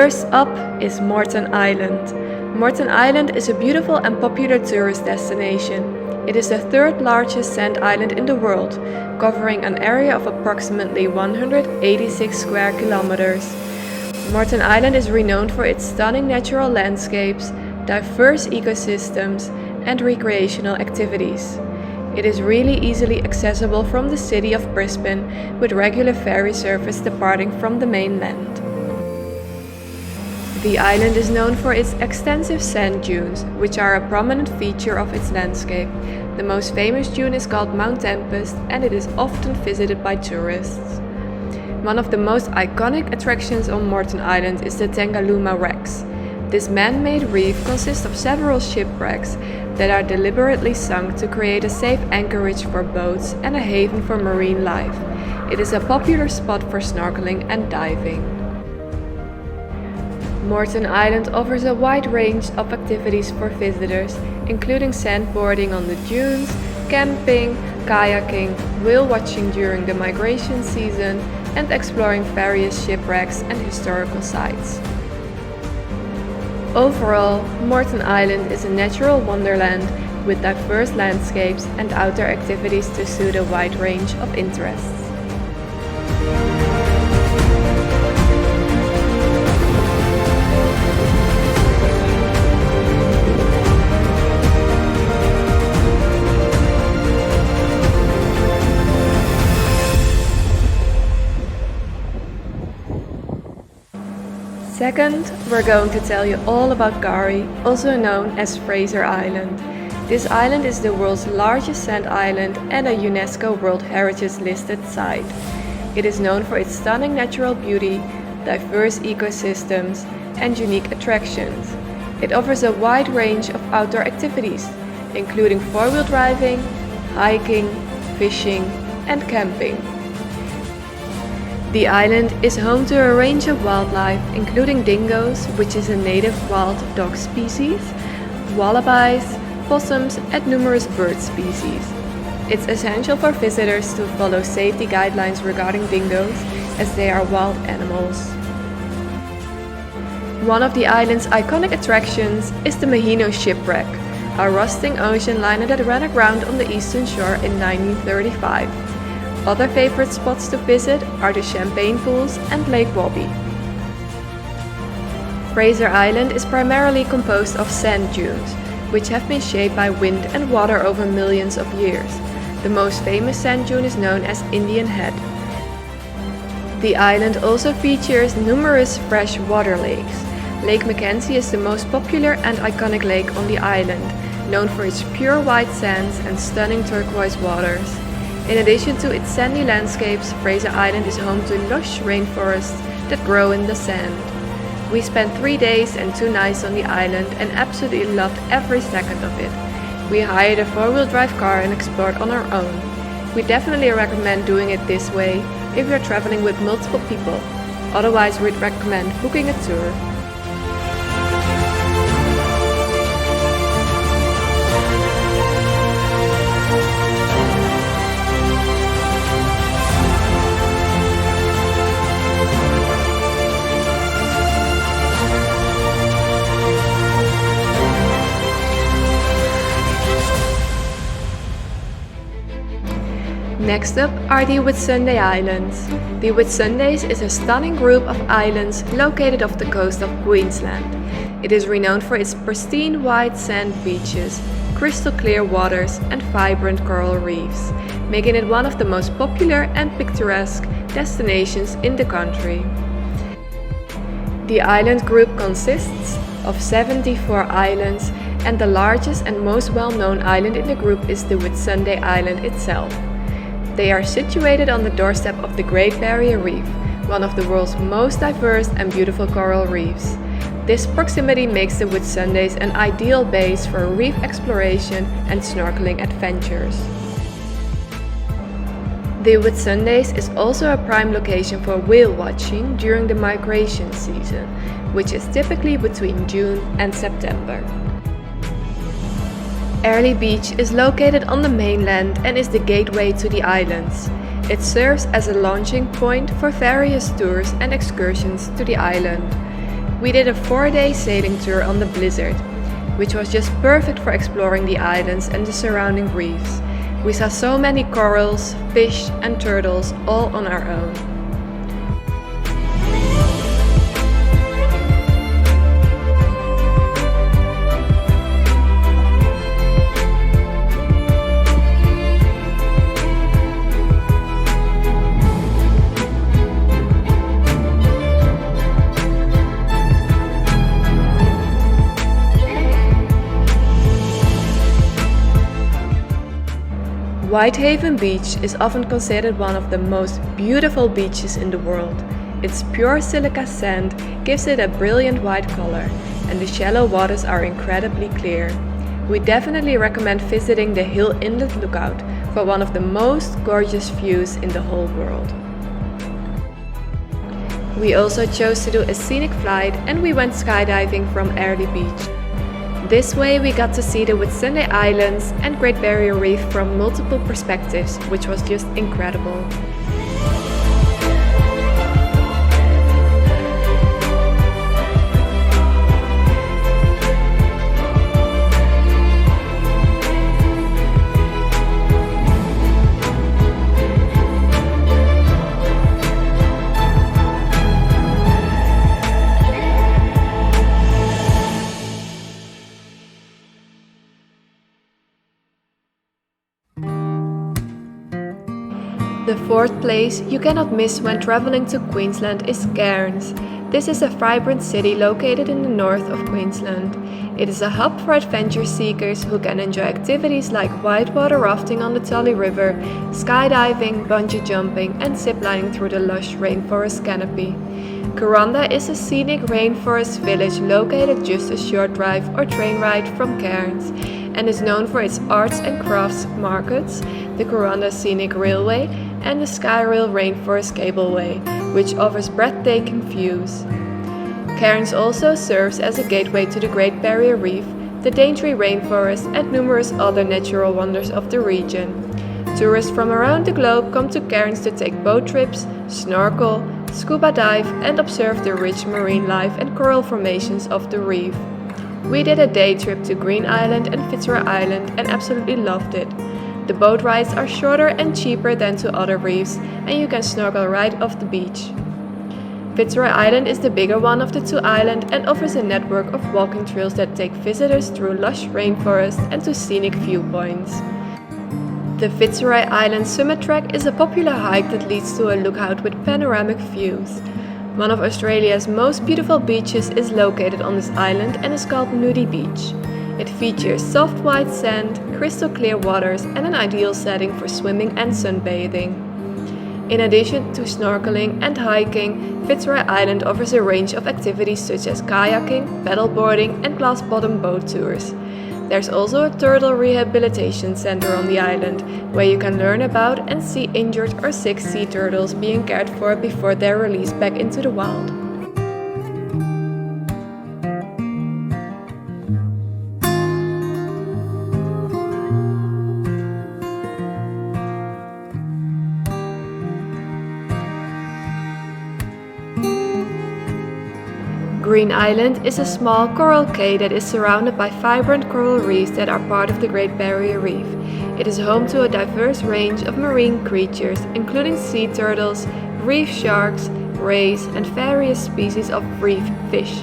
First up is Moreton Island. Moreton Island is a beautiful and popular tourist destination. It is the third largest sand island in the world, covering an area of approximately 186 square kilometers. Moreton Island is renowned for its stunning natural landscapes, diverse ecosystems, and recreational activities. It is really easily accessible from the city of Brisbane, with regular ferry service departing from the mainland. The island is known for its extensive sand dunes, which are a prominent feature of its landscape. The most famous dune is called Mount Tempest, and it is often visited by tourists. One of the most iconic attractions on Moreton Island is the Tangalooma Wrecks. This man-made reef consists of several shipwrecks that are deliberately sunk to create a safe anchorage for boats and a haven for marine life. It is a popular spot for snorkeling and diving. Moreton Island offers a wide range of activities for visitors, including sandboarding on the dunes, camping, kayaking, whale watching during the migration season, and exploring various shipwrecks and historical sites. Overall, Moreton Island is a natural wonderland with diverse landscapes and outdoor activities to suit a wide range of interests. Second, we're going to tell you all about Garry, also known as Fraser Island. This island is the world's largest sand island and a UNESCO World Heritage listed site. It is known for its stunning natural beauty, diverse ecosystems, and unique attractions. It offers a wide range of outdoor activities, including four-wheel driving, hiking, fishing, and camping. The island is home to a range of wildlife, including dingoes, which is a native wild dog species, wallabies, possums, and numerous bird species. It's essential for visitors to follow safety guidelines regarding dingoes, as they are wild animals. One of the island's iconic attractions is the Maheno Shipwreck, a rusting ocean liner that ran aground on the eastern shore in 1935. Other favorite spots to visit are the Champagne Pools and Lake Wobbe. Fraser Island is primarily composed of sand dunes, which have been shaped by wind and water over millions of years. The most famous sand dune is known as Indian Head. The island also features numerous freshwater lakes. Lake Mackenzie is the most popular and iconic lake on the island, known for its pure white sands and stunning turquoise waters. In addition to its sandy landscapes, Fraser Island is home to lush rainforests that grow in the sand. We spent 3 days and 2 nights on the island and absolutely loved every second of it. We hired a four-wheel drive car and explored on our own. We definitely recommend doing it this way if you're traveling with multiple people. Otherwise, we'd recommend booking a tour. Next up are the Whitsunday Islands. The Whitsundays is a stunning group of islands located off the coast of Queensland. It is renowned for its pristine white sand beaches, crystal clear waters, and vibrant coral reefs, making it one of the most popular and picturesque destinations in the country. The island group consists of 74 islands, and the largest and most well-known island in the group is the Whitsunday Island itself. They are situated on the doorstep of the Great Barrier Reef, one of the world's most diverse and beautiful coral reefs. This proximity makes the Whitsundays an ideal base for reef exploration and snorkeling adventures. The Whitsundays is also a prime location for whale watching during the migration season, which is typically between June and September. Airlie Beach is located on the mainland and is the gateway to the islands. It serves as a launching point for various tours and excursions to the island. We did a 4-day sailing tour on the Blizzard, which was just perfect for exploring the islands and the surrounding reefs. We saw so many corals, fish and turtles all on our own. Whitehaven Beach is often considered one of the most beautiful beaches in the world. Its pure silica sand gives it a brilliant white color, and the shallow waters are incredibly clear. We definitely recommend visiting the Hill Inlet Lookout for one of the most gorgeous views in the whole world. We also chose to do a scenic flight and we went skydiving from Airlie Beach. This way we got to see the Whitsundays Islands and Great Barrier Reef from multiple perspectives, which was just incredible. The fourth place you cannot miss when traveling to Queensland is Cairns. This is a vibrant city located in the north of Queensland. It is a hub for adventure seekers who can enjoy activities like whitewater rafting on the Tully River, skydiving, bungee jumping and ziplining through the lush rainforest canopy. Kuranda is a scenic rainforest village located just a short drive or train ride from Cairns and is known for its arts and crafts markets, the Kuranda Scenic Railway and the Skyrail Rainforest Cableway, which offers breathtaking views. Cairns also serves as a gateway to the Great Barrier Reef, the Daintree Rainforest and numerous other natural wonders of the region. Tourists from around the globe come to Cairns to take boat trips, snorkel, scuba dive and observe the rich marine life and coral formations of the reef. We did a day trip to Green Island and Fitzroy Island and absolutely loved it. The boat rides are shorter and cheaper than to other reefs and you can snorkel right off the beach. Fitzroy Island is the bigger one of the two islands and offers a network of walking trails that take visitors through lush rainforest and to scenic viewpoints. The Fitzroy Island Summit Trek is a popular hike that leads to a lookout with panoramic views. One of Australia's most beautiful beaches is located on this island and is called Nudie Beach. It features soft white sand, crystal clear waters and an ideal setting for swimming and sunbathing. In addition to snorkeling and hiking, Fitzroy Island offers a range of activities such as kayaking, paddleboarding and glass-bottom boat tours. There's also a turtle rehabilitation center on the island, where you can learn about and see injured or sick sea turtles being cared for before they're released back into the wild. Green Island is a small coral cay that is surrounded by vibrant coral reefs that are part of the Great Barrier Reef. It is home to a diverse range of marine creatures, including sea turtles, reef sharks, rays, and various species of reef fish.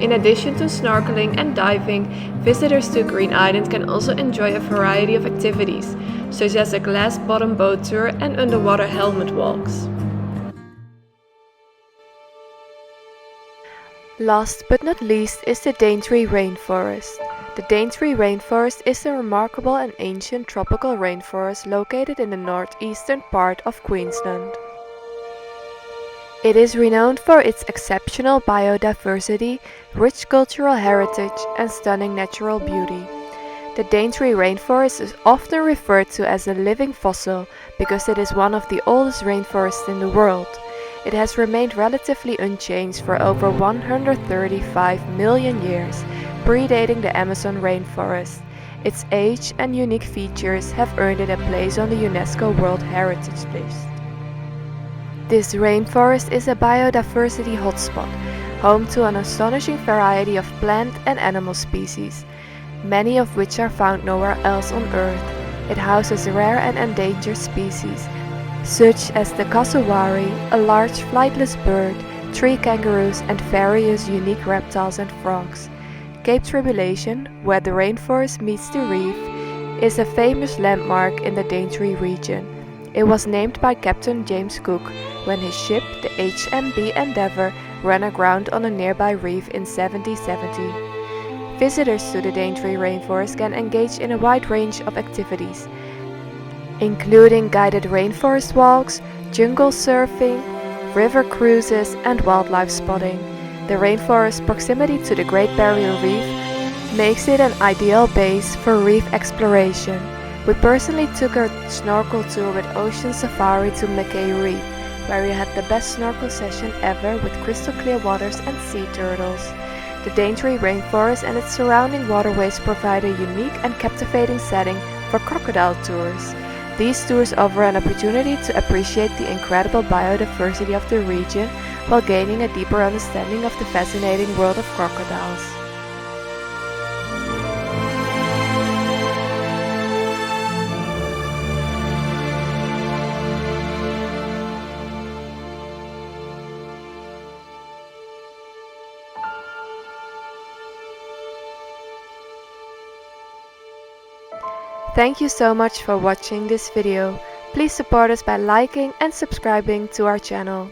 In addition to snorkeling and diving, visitors to Green Island can also enjoy a variety of activities, such as a glass-bottom boat tour and underwater helmet walks. Last but not least is the Daintree Rainforest. The Daintree Rainforest is a remarkable and ancient tropical rainforest located in the northeastern part of Queensland. It is renowned for its exceptional biodiversity, rich cultural heritage, and stunning natural beauty. The Daintree Rainforest is often referred to as a living fossil because it is one of the oldest rainforests in the world. It has remained relatively unchanged for over 135 million years, predating the Amazon rainforest. Its age and unique features have earned it a place on the UNESCO World Heritage List. This rainforest is a biodiversity hotspot, home to an astonishing variety of plant and animal species, many of which are found nowhere else on Earth. It houses rare and endangered species, such as the cassowary, a large flightless bird, tree kangaroos, and various unique reptiles and frogs. Cape Tribulation, where the rainforest meets the reef, is a famous landmark in the Daintree region. It was named by Captain James Cook when his ship, the HMB Endeavour, ran aground on a nearby reef in 1770. Visitors to the Daintree Rainforest can engage in a wide range of activities, including guided rainforest walks, jungle surfing, river cruises, and wildlife spotting. The rainforest's proximity to the Great Barrier Reef makes it an ideal base for reef exploration. We personally took a snorkel tour with Ocean Safari to Mackay Reef, where we had the best snorkel session ever with crystal clear waters and sea turtles. The Daintree Rainforest and its surrounding waterways provide a unique and captivating setting for crocodile tours. These tours offer an opportunity to appreciate the incredible biodiversity of the region while gaining a deeper understanding of the fascinating world of crocodiles. Thank you so much for watching this video. Please support us by liking and subscribing to our channel.